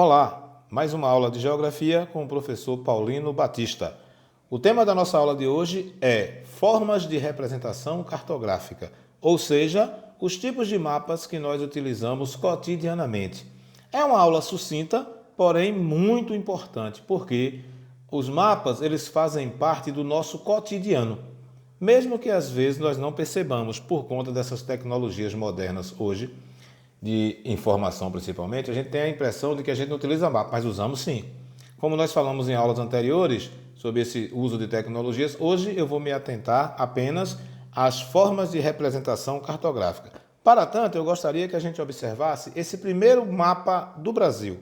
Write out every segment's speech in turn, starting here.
Olá, mais uma aula de Geografia com o professor Paulino Batista. O tema da nossa aula de hoje é formas de representação cartográfica, ou seja, os tipos de mapas que nós utilizamos cotidianamente. É uma aula sucinta, porém muito importante, porque os mapas eles fazem parte do nosso cotidiano, mesmo que às vezes nós não percebamos por conta dessas tecnologias modernas hoje, de informação principalmente, a gente tem a impressão de que a gente não utiliza mapa, mas usamos sim. Como nós falamos em aulas anteriores sobre esse uso de tecnologias, hoje eu vou me atentar apenas às formas de representação cartográfica. Para tanto, eu gostaria que a gente observasse esse primeiro mapa do Brasil.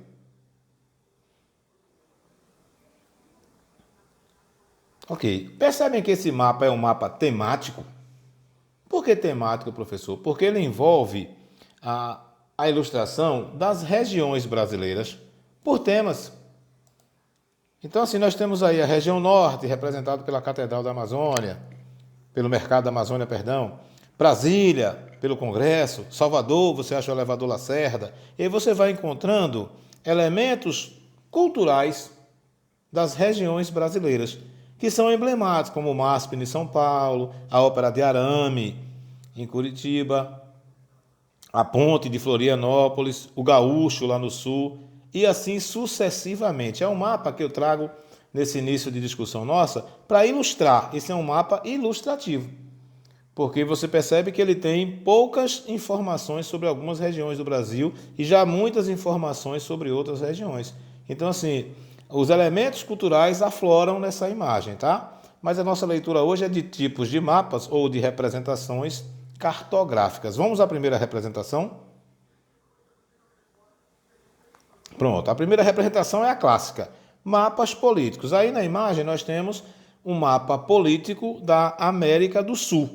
Ok, percebem que esse mapa é um mapa temático? Por que temático, professor? Porque ele envolve a ilustração das regiões brasileiras por temas. Então, assim, nós temos aí a região norte, representada pela Catedral da Amazônia, pelo Mercado da Amazônia, perdão. Brasília, pelo Congresso. Salvador, você acha o elevador Lacerda. E aí você vai encontrando elementos culturais das regiões brasileiras, que são emblemáticos, como o MASP em São Paulo, a Ópera de Arame, em Curitiba, a Ponte de Florianópolis, o Gaúcho lá no sul, e assim sucessivamente. É um mapa que eu trago nesse início de discussão nossa para ilustrar. Esse é um mapa ilustrativo, porque você percebe que ele tem poucas informações sobre algumas regiões do Brasil e já muitas informações sobre outras regiões. Então, assim, os elementos culturais afloram nessa imagem, tá? Mas a nossa leitura hoje é de tipos de mapas ou de representações cartográficas. Vamos à primeira representação? Pronto, a primeira representação é a clássica, mapas políticos. Aí na imagem nós temos um mapa político da América do Sul.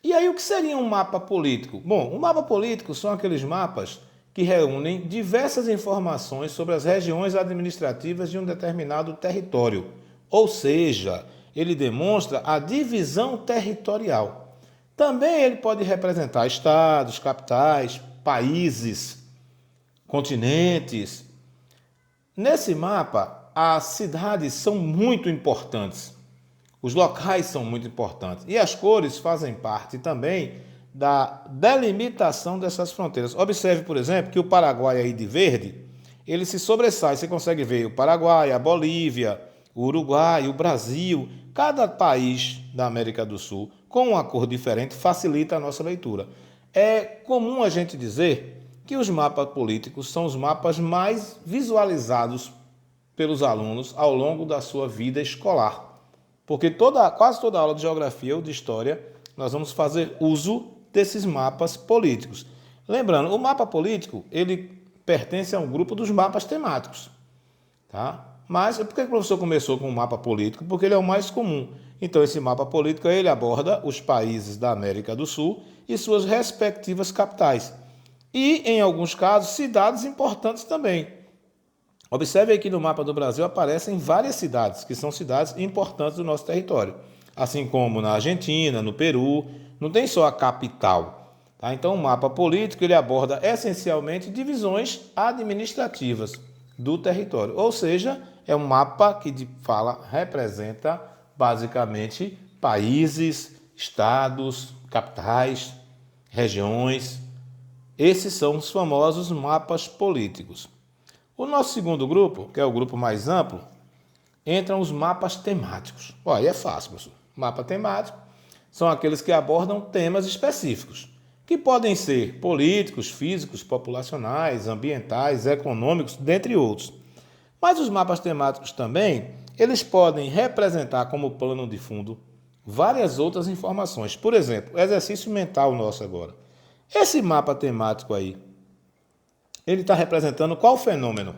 E aí o que seria um mapa político? Bom, um mapa político são aqueles mapas que reúnem diversas informações sobre as regiões administrativas de um determinado território. Ou seja, ele demonstra a divisão territorial. Também ele pode representar estados, capitais, países, continentes. Nesse mapa, as cidades são muito importantes. Os locais são muito importantes. E as cores fazem parte também da delimitação dessas fronteiras. Observe, por exemplo, que o Paraguai aí de verde, ele se sobressai. Você consegue ver o Paraguai, a Bolívia, o Uruguai, o Brasil. Cada país da América do Sul, com uma cor diferente, facilita a nossa leitura. É comum a gente dizer que os mapas políticos são os mapas mais visualizados pelos alunos ao longo da sua vida escolar. Porque quase toda aula de geografia ou de história, nós vamos fazer uso desses mapas políticos. Lembrando, o mapa político, ele pertence a um grupo dos mapas temáticos, tá? Mas por que o professor começou com o mapa político? Porque ele é o mais comum. Então, esse mapa político ele aborda os países da América do Sul e suas respectivas capitais. E, em alguns casos, cidades importantes também. Observe aqui no mapa do Brasil aparecem várias cidades, que são cidades importantes do nosso território. Assim como na Argentina, no Peru, não tem só a capital. Tá? Então, o mapa político ele aborda essencialmente divisões administrativas do território. Ou seja, é um mapa que representa basicamente países, estados, capitais, regiões. Esses são os famosos mapas políticos. O nosso segundo grupo, que é o grupo mais amplo, entram os mapas temáticos. Olha, é fácil, professor. Mapa temático são aqueles que abordam temas específicos, que podem ser políticos, físicos, populacionais, ambientais, econômicos, dentre outros. Mas os mapas temáticos também, eles podem representar como plano de fundo várias outras informações. Por exemplo, o exercício mental nosso agora. Esse mapa temático aí, ele está representando qual fenômeno?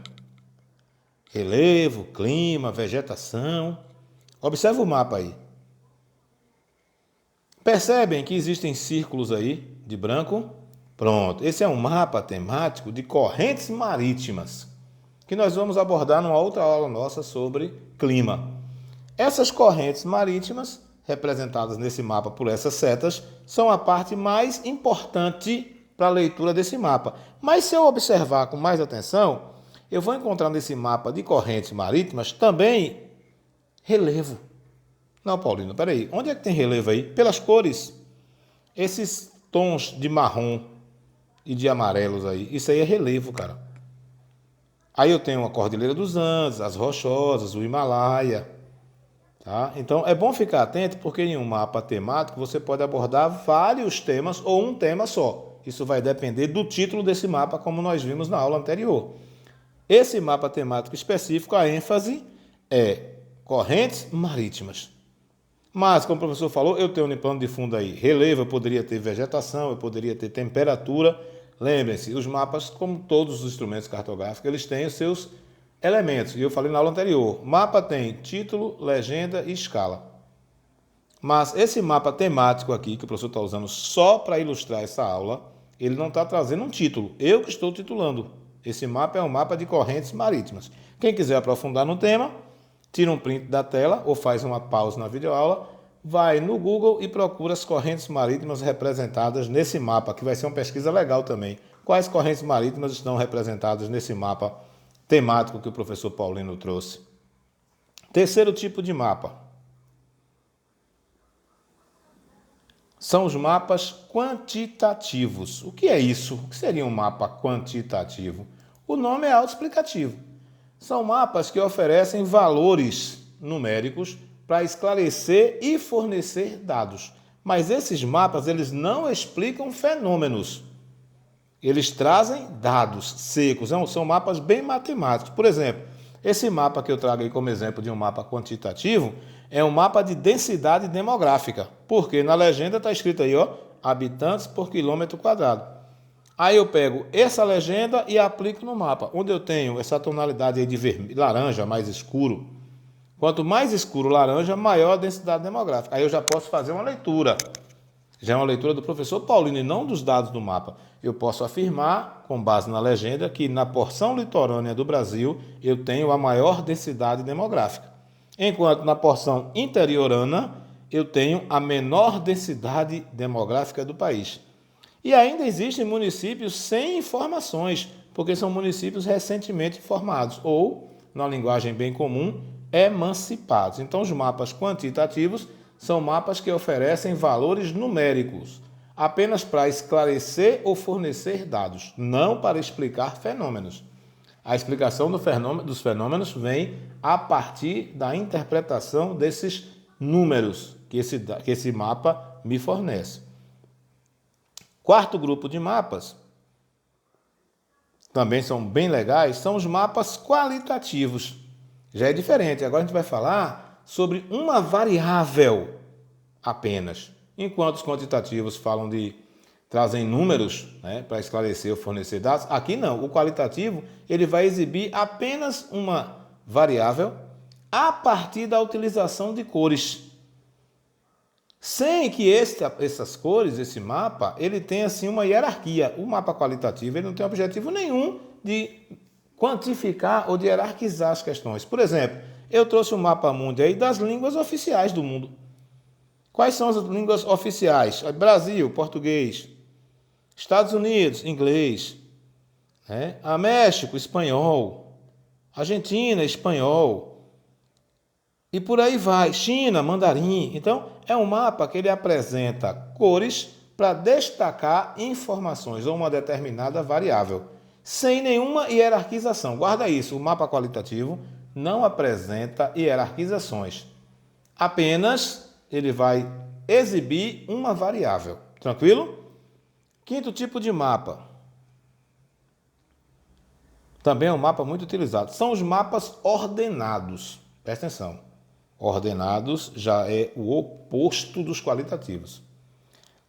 Relevo, clima, vegetação. Observe o mapa aí. Percebem que existem círculos aí de branco? Pronto, esse é um mapa temático de correntes marítimas, que nós vamos abordar numa outra aula nossa sobre clima. Essas correntes marítimas, representadas nesse mapa por essas setas, são a parte mais importante para a leitura desse mapa. Mas se eu observar com mais atenção, eu vou encontrar nesse mapa de correntes marítimas também relevo. Não, Paulino, peraí, onde é que tem relevo aí? Pelas cores. Esses tons de marrom e de amarelos aí, isso aí é relevo, cara. Aí eu tenho a Cordilheira dos Andes, as Rochosas, o Himalaia, tá? Então é bom ficar atento porque em um mapa temático você pode abordar vários temas ou um tema só. Isso vai depender do título desse mapa, como nós vimos na aula anterior. Esse mapa temático específico, a ênfase é correntes marítimas. Mas, como o professor falou, eu tenho no plano de fundo aí relevo, eu poderia ter vegetação, eu poderia ter temperatura. Lembrem-se, os mapas, como todos os instrumentos cartográficos, eles têm os seus elementos. E eu falei na aula anterior, mapa tem título, legenda e escala. Mas esse mapa temático aqui, que o professor está usando só para ilustrar essa aula, ele não está trazendo um título. Eu que estou titulando. Esse mapa é um mapa de correntes marítimas. Quem quiser aprofundar no tema, tira um print da tela ou faz uma pausa na videoaula, vai no Google e procura as correntes marítimas representadas nesse mapa, que vai ser uma pesquisa legal também. Quais correntes marítimas estão representadas nesse mapa temático que o professor Paulino trouxe? Terceiro tipo de mapa são os mapas quantitativos. O que é isso? O que seria um mapa quantitativo? O nome é autoexplicativo. São mapas que oferecem valores numéricos para esclarecer e fornecer dados. Mas esses mapas, eles não explicam fenômenos. Eles trazem dados secos. São mapas bem matemáticos. Por exemplo, esse mapa que eu trago aí como exemplo de um mapa quantitativo é um mapa de densidade demográfica. Porque na legenda está escrito aí, ó, habitantes por quilômetro quadrado. Aí eu pego essa legenda e aplico no mapa, onde eu tenho essa tonalidade aí de vermelho, laranja, mais escuro. Quanto mais escuro laranja, maior a densidade demográfica. Aí eu já posso fazer uma leitura. Já é uma leitura do professor Paulino e não dos dados do mapa. Eu posso afirmar, com base na legenda, que na porção litorânea do Brasil eu tenho a maior densidade demográfica. Enquanto na porção interiorana eu tenho a menor densidade demográfica do país. E ainda existem municípios sem informações, porque são municípios recentemente formados, ou, na linguagem bem comum, emancipados. Então, os mapas quantitativos são mapas que oferecem valores numéricos, apenas para esclarecer ou fornecer dados, não para explicar fenômenos. A explicação dos fenômenos vem a partir da interpretação desses números que esse mapa me fornece. Quarto grupo de mapas, também são bem legais, são os mapas qualitativos. Já é diferente, agora a gente vai falar sobre uma variável apenas. Enquanto os quantitativos trazem números, né, para esclarecer ou fornecer dados, aqui não, o qualitativo ele vai exibir apenas uma variável a partir da utilização de cores. Sem que essas cores, esse mapa, ele tenha assim uma hierarquia. O mapa qualitativo ele não tem objetivo nenhum de quantificar ou de hierarquizar as questões. Por exemplo, eu trouxe um mapa mundi aí das línguas oficiais do mundo. Quais são as línguas oficiais? Brasil, português. Estados Unidos, inglês. Né? México, espanhol. Argentina, espanhol. E por aí vai. China, mandarim. Então, é um mapa que ele apresenta cores para destacar informações ou uma determinada variável, sem nenhuma hierarquização. Guarda isso, o mapa qualitativo não apresenta hierarquizações. Apenas ele vai exibir uma variável. Tranquilo? Quinto tipo de mapa. Também é um mapa muito utilizado. São os mapas ordenados. Presta atenção. Ordenados já é o oposto dos qualitativos.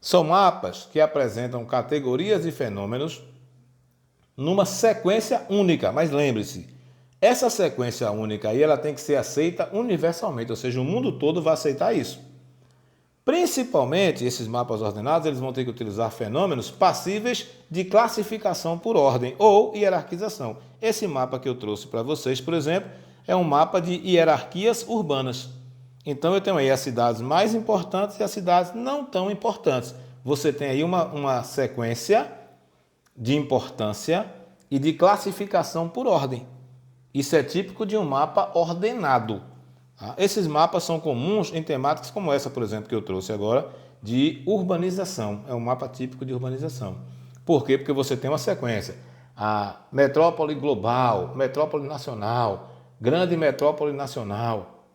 São mapas que apresentam categorias e fenômenos numa sequência única. Mas lembre-se, essa sequência única aí ela tem que ser aceita universalmente, ou seja, o mundo todo vai aceitar isso. Principalmente, esses mapas ordenados, eles vão ter que utilizar fenômenos passíveis de classificação por ordem ou hierarquização. Esse mapa que eu trouxe para vocês, por exemplo, é um mapa de hierarquias urbanas. Então, eu tenho aí as cidades mais importantes e as cidades não tão importantes. Você tem aí uma sequência de importância e de classificação por ordem. Isso é típico de um mapa ordenado. Tá? Esses mapas são comuns em temáticas como essa, por exemplo, que eu trouxe agora, de urbanização. É um mapa típico de urbanização. Por quê? Porque você tem uma sequência. A metrópole global, metrópole nacional, grande metrópole nacional,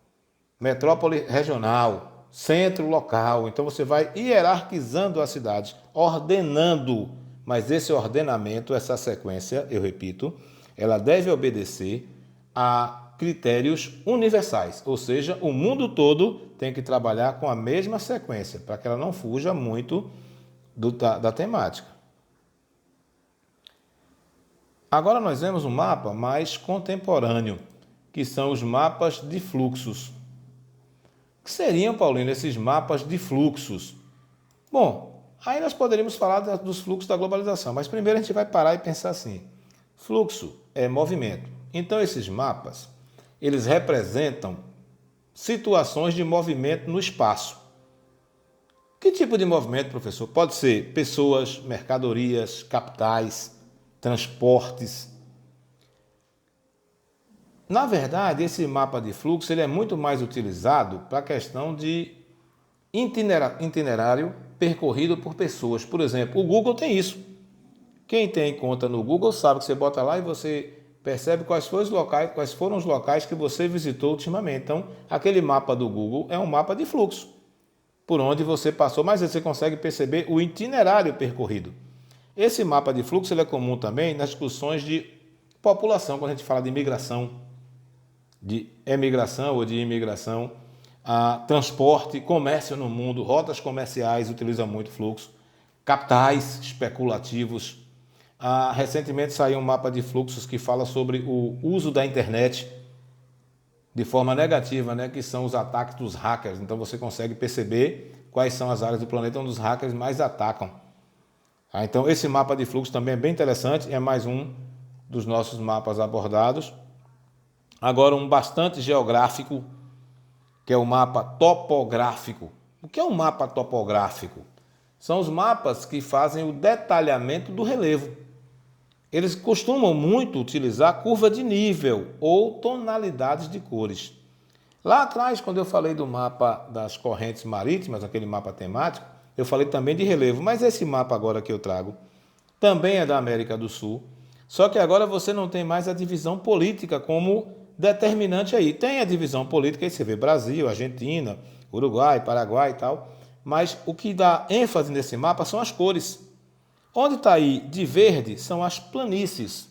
metrópole regional, centro local. Então você vai hierarquizando as cidades, ordenando. Mas esse ordenamento, essa sequência, eu repito, ela deve obedecer a critérios universais, ou seja, o mundo todo tem que trabalhar com a mesma sequência, para que ela não fuja muito da temática. Agora nós vemos um mapa mais contemporâneo, que são os mapas de fluxos. O que seriam, Paulino, esses mapas de fluxos? Bom, aí nós poderíamos falar dos fluxos da globalização, mas primeiro a gente vai parar e pensar assim. Fluxo é movimento. Então esses mapas, eles representam situações de movimento no espaço. Que tipo de movimento, professor? Pode ser pessoas, mercadorias, capitais, transportes. Na verdade, esse mapa de fluxo ele é muito mais utilizado para a questão de itinerário percorrido por pessoas. Por exemplo, o Google tem isso. Quem tem conta no Google sabe que você bota lá e você percebe quais foram os locais que você visitou ultimamente. Então, aquele mapa do Google é um mapa de fluxo, por onde você passou, mas você consegue perceber o itinerário percorrido. Esse mapa de fluxo ele é comum também nas discussões de população, quando a gente fala de migração, de emigração ou de imigração, transporte, comércio no mundo, rotas comerciais utilizam muito fluxo, capitais especulativos. Recentemente saiu um mapa de fluxos que fala sobre o uso da internet de forma negativa, né, que são os ataques dos hackers. Então você consegue perceber quais são as áreas do planeta onde os hackers mais atacam. Então esse mapa de fluxo também é bem interessante, é mais um dos nossos mapas abordados. Agora um bastante geográfico, que é o mapa topográfico. O que é um mapa topográfico? São os mapas que fazem o detalhamento do relevo. Eles costumam muito utilizar curva de nível ou tonalidades de cores. Lá atrás, quando eu falei do mapa das correntes marítimas, aquele mapa temático, eu falei também de relevo, mas esse mapa agora que eu trago também é da América do Sul, só que agora você não tem mais a divisão política como determinante aí. Tem a divisão política, aí você vê Brasil, Argentina, Uruguai, Paraguai e tal, mas o que dá ênfase nesse mapa são as cores. Onde está aí de verde são as planícies.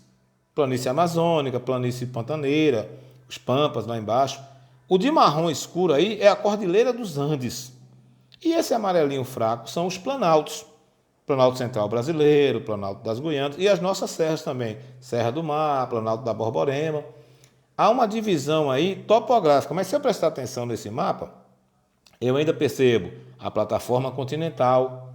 Planície amazônica, planície pantaneira, os pampas lá embaixo. O de marrom escuro aí é a Cordilheira dos Andes. E esse amarelinho fraco são os planaltos. Planalto Central Brasileiro, Planalto das Guianas e as nossas serras também. Serra do Mar, Planalto da Borborema. Há uma divisão aí topográfica, mas se eu prestar atenção nesse mapa, eu ainda percebo a plataforma continental,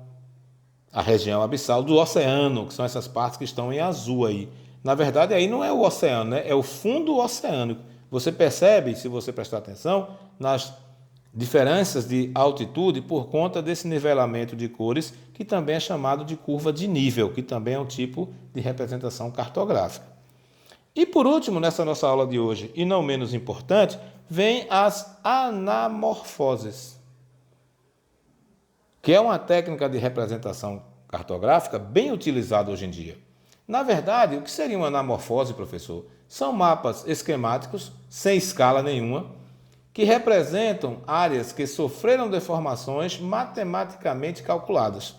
a região abissal do oceano, que são essas partes que estão em azul aí. Na verdade, aí não é o oceano, né? É o fundo oceânico. Você percebe, se você prestar atenção, nas diferenças de altitude por conta desse nivelamento de cores, que também é chamado de curva de nível, que também é um tipo de representação cartográfica. E por último, nessa nossa aula de hoje, e não menos importante, vem as anamorfoses, que é uma técnica de representação cartográfica bem utilizada hoje em dia. Na verdade, o que seria uma anamorfose, professor? São mapas esquemáticos, sem escala nenhuma, que representam áreas que sofreram deformações matematicamente calculadas,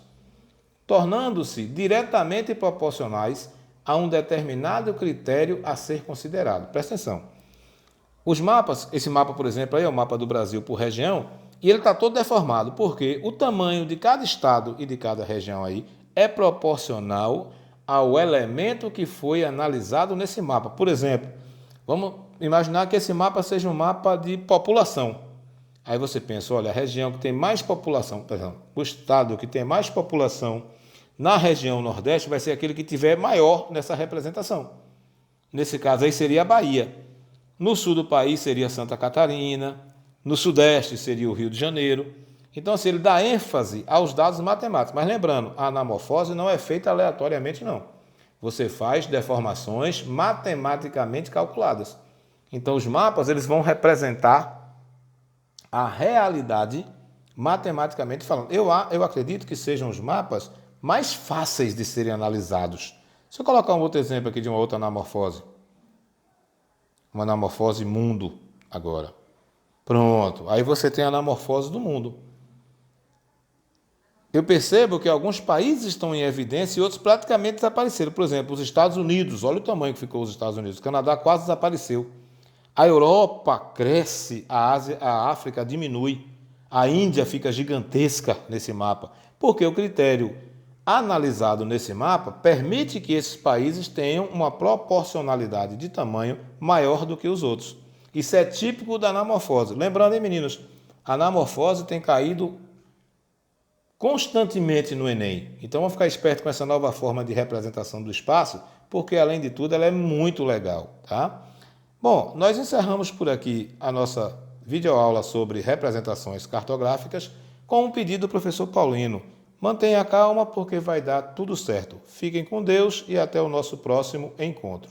tornando-se diretamente proporcionais a um determinado critério a ser considerado. Presta atenção. Os mapas, esse mapa, por exemplo, aí é o mapa do Brasil por região, e ele está todo deformado, porque o tamanho de cada estado e de cada região aí é proporcional ao elemento que foi analisado nesse mapa. Por exemplo, vamos imaginar que esse mapa seja um mapa de população. Aí você pensa, olha, a região que tem mais população, perdão, o estado que tem mais população na região Nordeste vai ser aquele que tiver maior nessa representação. Nesse caso aí seria a Bahia. No sul do país seria Santa Catarina, no Sudeste seria o Rio de Janeiro. Então, assim, ele dá ênfase aos dados matemáticos. Mas lembrando, a anamorfose não é feita aleatoriamente, não. Você faz deformações matematicamente calculadas. Então, os mapas eles vão representar a realidade matematicamente falando. Eu acredito que sejam os mapas mais fáceis de serem analisados. Se eu colocar um outro exemplo aqui de uma outra anamorfose. Uma anamorfose mundo agora. Pronto. Aí você tem a anamorfose do mundo. Eu percebo que alguns países estão em evidência e outros praticamente desapareceram. Por exemplo, os Estados Unidos. Olha o tamanho que ficou os Estados Unidos. O Canadá quase desapareceu. A Europa cresce, a Ásia, a África diminui. A Índia fica gigantesca nesse mapa. Porque o critério analisado nesse mapa permite que esses países tenham uma proporcionalidade de tamanho maior do que os outros. Isso é típico da anamorfose. Lembrando, hein, meninos, a anamorfose tem caído constantemente no Enem. Então vamos ficar esperto com essa nova forma de representação do espaço, porque além de tudo ela é muito legal, tá? Bom, nós encerramos por aqui a nossa videoaula sobre representações cartográficas com um pedido do professor Paulino. Mantenha calma porque vai dar tudo certo. Fiquem com Deus e até o nosso próximo encontro.